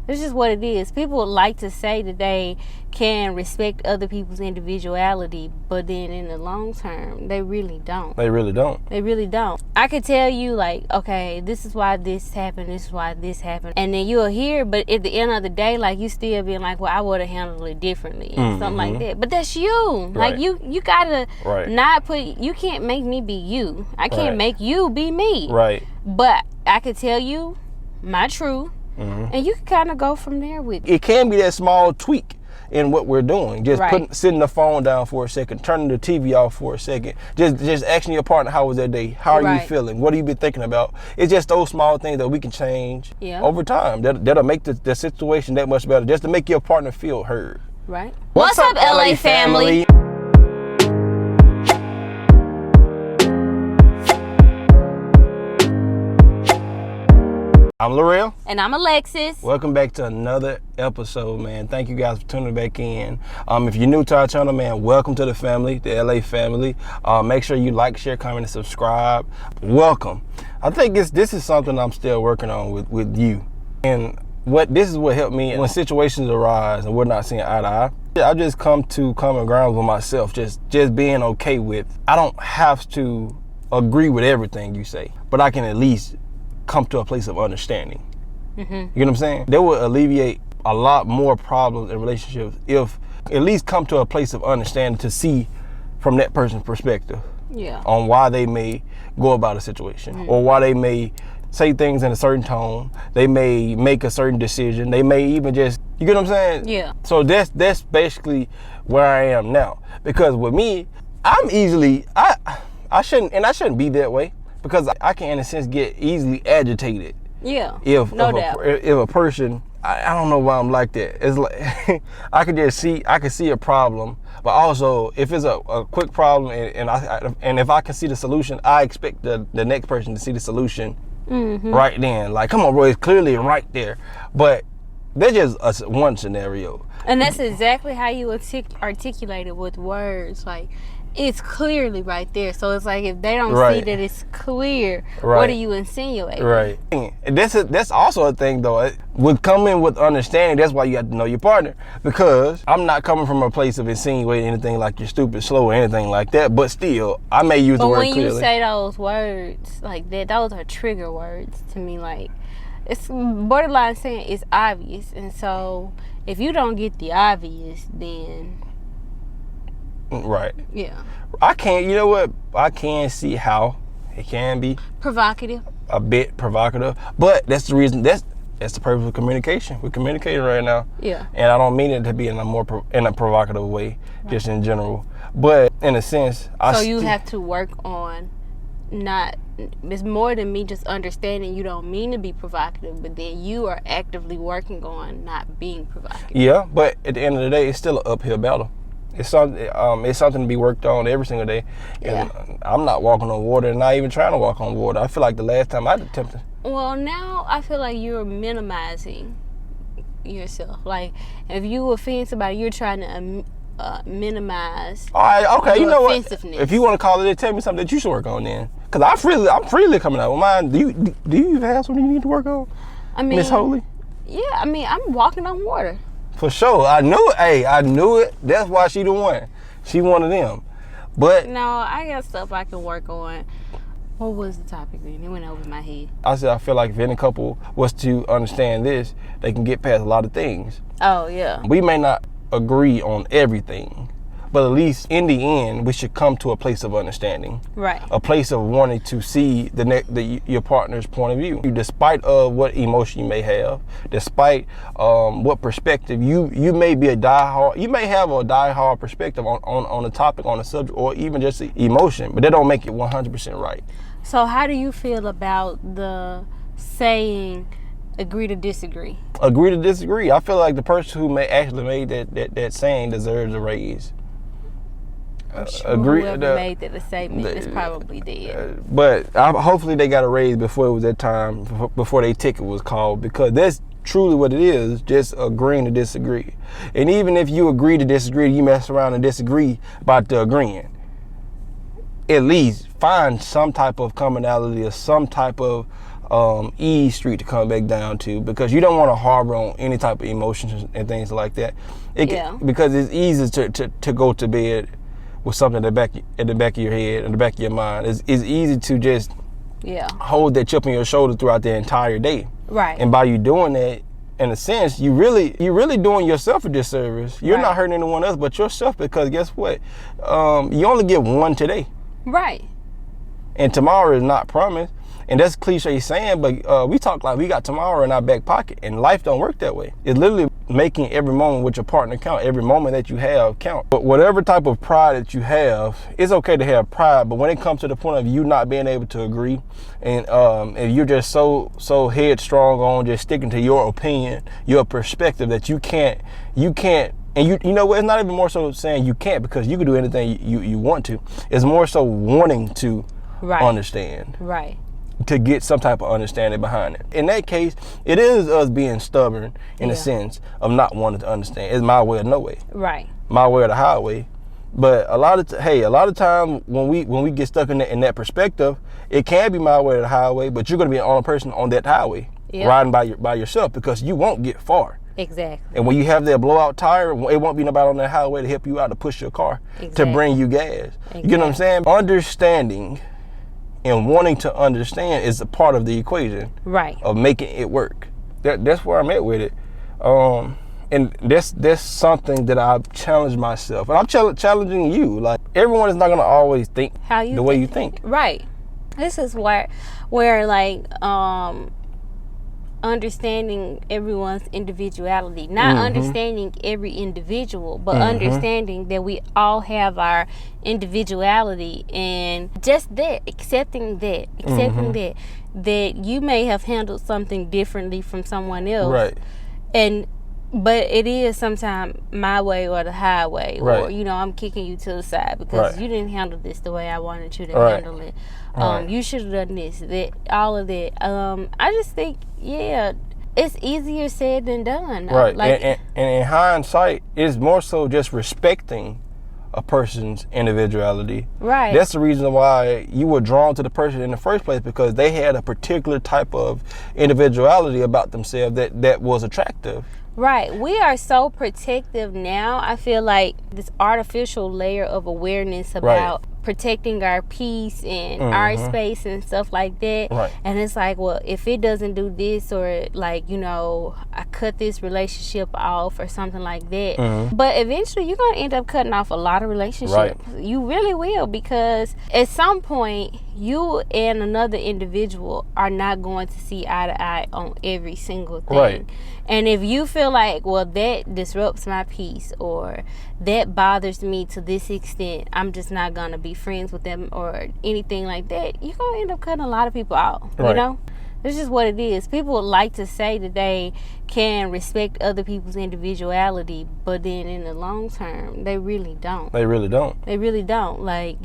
It's just what it is. People like to say that they can respect other people's individuality, but then in the long term, they really don't. They really don't. They really don't. I could tell you, like, okay, this is why this happened, this is why this happened. And then you'll hear, but at the end of the day, like, you still being like, well, I would have handled it differently, and something like that. But that's you. Right. Like, you gotta not put, you can't make me be you. I can't make you be me. Right. But I could tell you my truth. And you can kind of go from there with it. It can be that small tweak in what we're doing. Just sitting the phone down for a second, turning the TV off for a second, just asking your partner, how was that day? How are you feeling? What have you been thinking about? It's just those small things that we can change over time. That'll make the situation that much better, just to make your partner feel heard. Right. What's up, LA family? I'm Laurel. And I'm Alexis. Welcome back to another episode, man. Thank you guys for tuning back in. If you're new to our channel, man, welcome to the family, the LA family. Make sure you like, share, comment, and subscribe. Welcome. I think this is something I'm still working on with you. And this is what helped me when situations arise and we're not seeing eye to eye. I just come to common ground with myself, just being okay with, I don't have to agree with everything you say, but I can at least come to a place of understanding. You know what I'm saying? That would alleviate a lot more problems in relationships if at least come to a place of understanding to see from that person's perspective on why they may go about a situation or why they may say things in a certain tone. They may make a certain decision. They may even just, you get what I'm saying? Yeah. So that's basically where I am now. Because with me, I'm easily, I shouldn't be that way. Because I can, in a sense, get easily agitated. Yeah, if a person, I don't know why I'm like that. It's like I can see a problem, but also if it's a quick problem and if I can see the solution, I expect the next person to see the solution right then. Like, come on, bro, it's clearly right there. But that's just one scenario. And that's exactly how you articulate it with words, like. It's clearly right there. So it's like if they don't see that it's clear, what are you insinuating? Right. And that's also a thing though. With coming with understanding, that's why you have to know your partner. Because I'm not coming from a place of insinuating anything like you're stupid, slow, or anything like that. But still, I may use the word clearly. But when you say those words like that, those are trigger words to me. Like, it's borderline saying it's obvious. And so if you don't get the obvious, then... Right. Yeah. I can't, you know what? I can see how it can be provocative. A bit provocative. But that's the reason, that's the purpose of communication. We're communicating right now. Yeah. And I don't mean it to be in a provocative way, just in general. But in a sense, you have to work on it's more than me just understanding you don't mean to be provocative, but then you are actively working on not being provocative. Yeah, but at the end of the day, it's still an uphill battle. It's something to be worked on every single day. And I'm not walking on water and not even trying to walk on water. I feel like the last time I attempted. Well, now I feel like you're minimizing yourself. Like, if you offend somebody, you're trying to minimize. All right, okay, you know what? If you want to call it, tell me something that you should work on then. Because I'm freely coming out with mine. Do you even have something you need to work on? I mean, Miss Holy? Yeah, I mean, I'm walking on water. For sure. I knew it. Hey, I knew it. That's why she the one. She one of them. But no, I got stuff I can work on. What was the topic then? It went over my head. I said I feel like if any couple was to understand this, they can get past a lot of things. Oh, yeah. We may not agree on everything, but at least in the end, we should come to a place of understanding. Right. A place of wanting to see your partner's point of view. Despite of what emotion you may have, despite what perspective, you may be you may have a diehard perspective on a topic, on a subject, or even just emotion, but that don't make it 100% right. So how do you feel about the saying, agree to disagree? Agree to disagree. I feel like the person who actually made that saying deserves a raise. I'm sure whoever made that statement is probably dead. But hopefully they got a raise before it was that time, before their ticket was called, because that's truly what it is, just agreeing to disagree. And even if you agree to disagree, you mess around and disagree about the agreeing, at least find some type of commonality or some type of easy street to come back down to, because you don't want to harbor on any type of emotions and things like that. Because it's easy to go to bed with something at the back of your head, in the back of your mind. It's easy to just hold that chip on your shoulder throughout the entire day. Right. And by you doing that, in a sense, you're really doing yourself a disservice. You're not hurting anyone else but yourself, because guess what? You only get one today. Right. And tomorrow is not promised. And that's cliche saying, but we talk like we got tomorrow in our back pocket, and life don't work that way. It's literally making every moment with your partner count, every moment that you have count. But whatever type of pride that you have, it's okay to have pride, but when it comes to the point of you not being able to agree, and you're just so headstrong on just sticking to your opinion, your perspective, that you can't, and you know what, it's not even more so saying you can't, because you can do anything you want to. It's more so wanting to understand. Right. To get some type of understanding behind it. In that case, it is us being stubborn in a sense of not wanting to understand. It's my way or no way. Right. My way or the highway. But a lot of time when we get stuck in that perspective, it can be my way or the highway, but you're going to be the only person on that highway riding by yourself, because you won't get far. Exactly. And when you have that blowout tire, it won't be nobody on that highway to help you out, to push your car, to bring you gas. Exactly. You get what I'm saying? Understanding and wanting to understand is a part of the equation, right, of making it work. That's where I'm at with it, and that's something that I've challenged myself, and I'm challenging you. Like, everyone is not gonna always think the way you think. Right. This is where like understanding everyone's individuality, not understanding every individual, but understanding that we all have our individuality, and just that, accepting that you may have handled something differently from someone else, right? But it is sometimes my way or the highway, or I'm kicking you to the side because you didn't handle this the way I wanted you to handle it. You should have done this, that, all of that. I just think, it's easier said than done. Right. And in hindsight, it's more so just respecting a person's individuality. Right. That's the reason why you were drawn to the person in the first place, because they had a particular type of individuality about themselves that was attractive. Right. We are so protective now. I feel like this artificial layer of awareness about protecting our peace and our space and stuff like that. Right. And it's like, well, if it doesn't do this, or like, I cut this relationship off or something like that. But eventually you're going to end up cutting off a lot of relationships. Right. You really will, because at some point you and another individual are not going to see eye to eye on every single thing. Right. And if you feel like, well, that disrupts my peace, or that bothers me to this extent, I'm just not going to be friends with them or anything like that, you're going to end up cutting a lot of people out, you It's just what it is. People would like to say that they can respect other people's individuality, but then in the long term, they really don't. They really don't. They really don't. Like,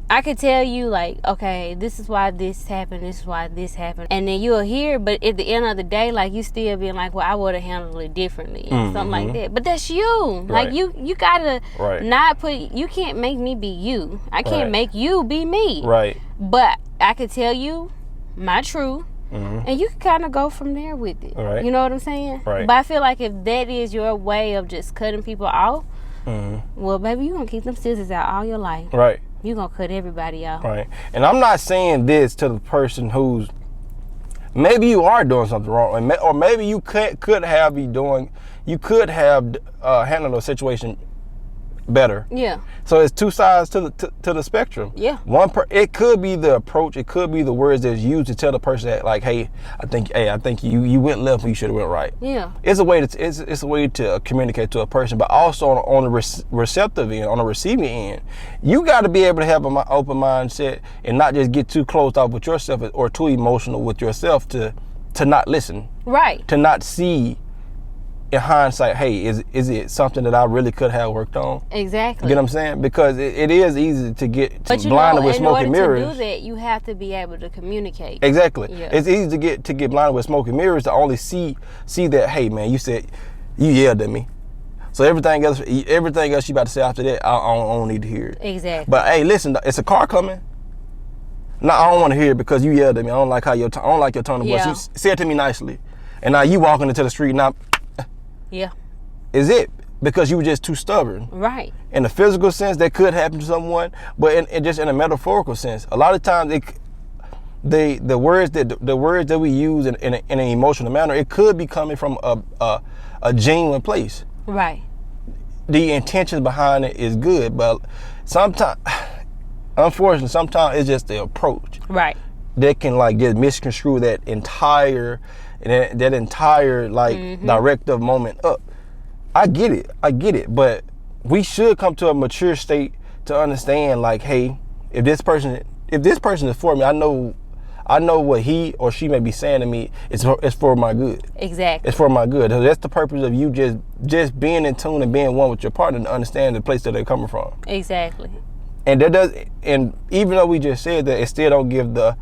I could tell you, like, okay, this is why this happened, this is why this happened. And then you'll hear, but at the end of the day, like, you still being like, well, I would have handled it differently, and something like that. But that's you. Right. Like, you gotta not you can't make me be you. I can't make you be me. Right. But I could tell you my truth. And you can kind of go from there with it. Right. You know what I'm saying? Right. But I feel like if that is your way of just cutting people off, well, baby, you're going to keep them scissors out all your life. Right. You're going to cut everybody off. Right. And I'm not saying this to the person who's, maybe you are doing something wrong, or maybe you could have handled a situation better. Yeah. So it's two sides to the spectrum. Yeah. It could be the approach, it could be the words that's used to tell the person that, like, hey, I think you went left when you should have went right. Yeah. It's a way to communicate to a person, but also on the receptive end, on the receiving end, you got to be able to have an open mindset and not just get too closed off with yourself or too emotional with yourself to not listen. Right. To not see in hindsight, hey, is it something that I really could have worked on? Exactly. You get what I'm saying? Because it is easy to get blinded with smoke and mirrors. In order to do that, you have to be able to communicate. Exactly. Yeah. It's easy to get blinded with smoke and mirrors, to only see that, hey, man, you yelled at me. So everything else you about to say after that, I don't need to hear it. Exactly. But hey, listen, it's a car coming. No, I don't want to hear it because you yelled at me. I don't like how I don't like your tone of voice. Yeah. You say it to me nicely, and now you walking into the street now. Yeah. Is it because you were just too stubborn? Right. In a physical sense, that could happen to someone, but just in a metaphorical sense, a lot of times the words that we use in an emotional manner, it could be coming from a genuine place. Right. The intentions behind it is good, but sometimes, unfortunately, sometimes it's just the approach. Right. That can like just misconstrue that entire directive moment up. I get it, but we should come to a mature state to understand, like, hey, if this person is for me, I know what he or she may be saying to me. It's for my good. Exactly. It's for my good. That's the purpose of you just being in tune and being one with your partner to understand the place that they're coming from. Exactly. And even though we just said that, it still don't give the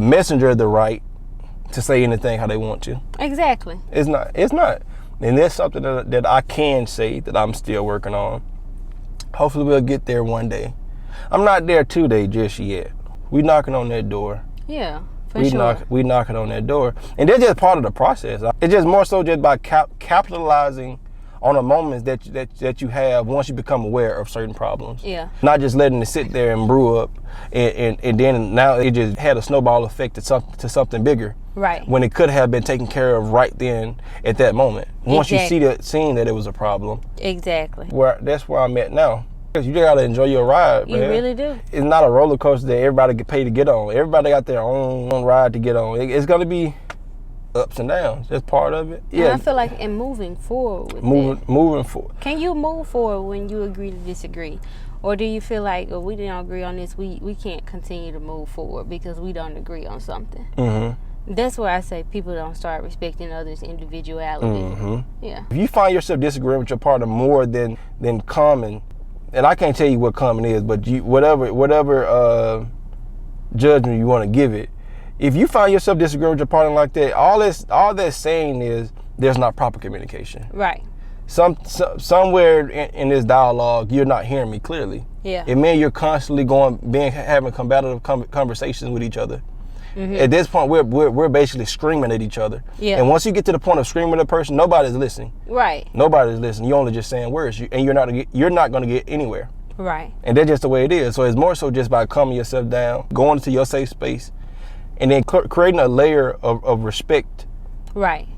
messenger the right to say anything how they want to. Exactly. It's not. And there's something that I can say that I'm still working on. Hopefully we'll get there one day. I'm not there today just yet. We knocking on that door. Yeah, for sure. We knocking on that door. And that's just part of the process. It's just more so just by capitalizing on the moments that you have once you become aware of certain problems. Yeah. Not just letting it sit there and brew up and then now it just had a snowball effect to something bigger. Right. When it could have been taken care of right then at that moment. Once you seeing that it was a problem. Exactly. That's where I'm at now. You just gotta enjoy your ride, man. You really do. It's not a roller coaster that everybody get paid to get on. Everybody got their own ride to get on. It's gonna be ups and downs. That's part of it. Yeah. And I feel like in moving forward with moving forward. Can you move forward when you agree to disagree? Or do you feel like, we didn't agree on this, we can't continue to move forward because we don't agree on something? Mm-hmm. That's where I say people don't start respecting others' individuality. Mm-hmm. Yeah. If you find yourself disagreeing with your partner more than common, and I can't tell you what common is, but whatever judgment you want to give it, if you find yourself disagreeing with your partner like that, all that's saying is there's not proper communication. Right. Somewhere in this dialogue, you're not hearing me clearly. Yeah. It means you're constantly having combative conversations with each other. Mm-hmm. At this point, we're basically screaming at each other. Yeah. And once you get to the point of screaming at a person, nobody's listening. Right. Nobody's listening. You're only just saying words, and you're not going to get anywhere. Right. And that's just the way it is. So it's more so just by calming yourself down, going into your safe space, and then creating a layer of respect. Right.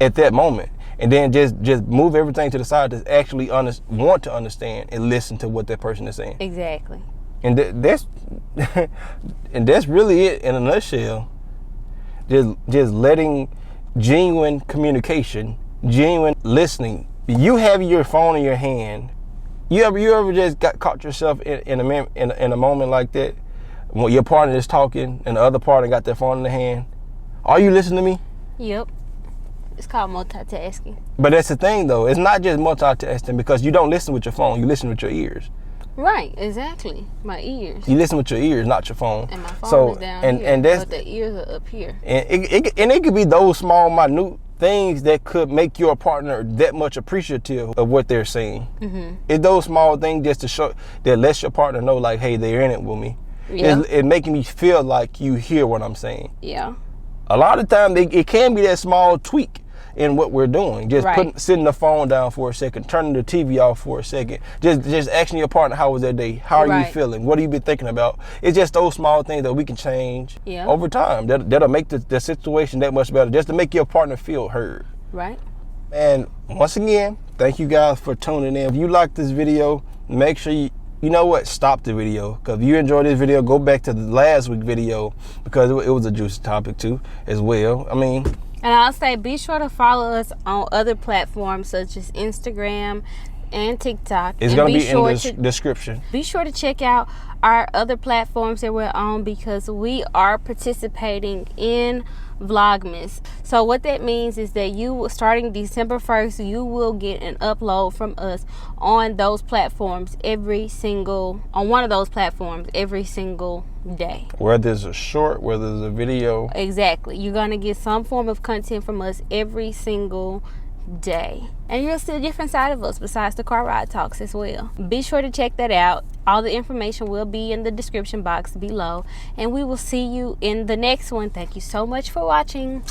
At that moment, and then just move everything to the side to actually want to understand and listen to what that person is saying. Exactly. And that's really it in a nutshell. Just letting genuine communication, genuine listening. You have your phone in your hand. You ever just caught yourself in a moment like that when your partner is talking and the other partner got their phone in the hand? Are you listening to me? Yep. It's called multitasking. But that's the thing, though. It's not just multitasking because you don't listen with your phone. You listen with your ears. Right, exactly. My ears. You listen with your ears, not your phone. And my phone is down here, but the ears are up here. And it could be those small, minute things that could make your partner that much appreciative of what they're saying. Mm-hmm. It's those small things just to show that lets your partner know, like, hey, they're in it with me. Yeah. It making me feel like you hear what I'm saying. Yeah. A lot of times it can be that small tweak in what we're doing. Just sitting the phone down for a second, turning the TV off for a second, just asking your partner, how was their day? How are you feeling? What have you been thinking about? It's just those small things that we can change over time. That'll make the situation that much better, just to make your partner feel heard. Right. And once again, thank you guys for tuning in. If you like this video, make sure you know what? Stop the video. Because if you enjoyed this video, go back to the last week video because it was a juicy topic too as well. I mean, and I'll say be sure to follow us on other platforms such as Instagram and TikTok. It's going to be in the description. Be sure to check out our other platforms that we're on because we are participating in Vlogmas. So what that means is that starting December 1st, you will get an upload from us on those platforms on one of those platforms every single day. Whether it's a short, whether it's a video. Exactly. You're going to get some form of content from us every single day. And you'll see a different side of us besides the car ride talks as well. Be sure to check that out. All the information will be in the description box below. And we will see you in the next one. Thank you so much for watching.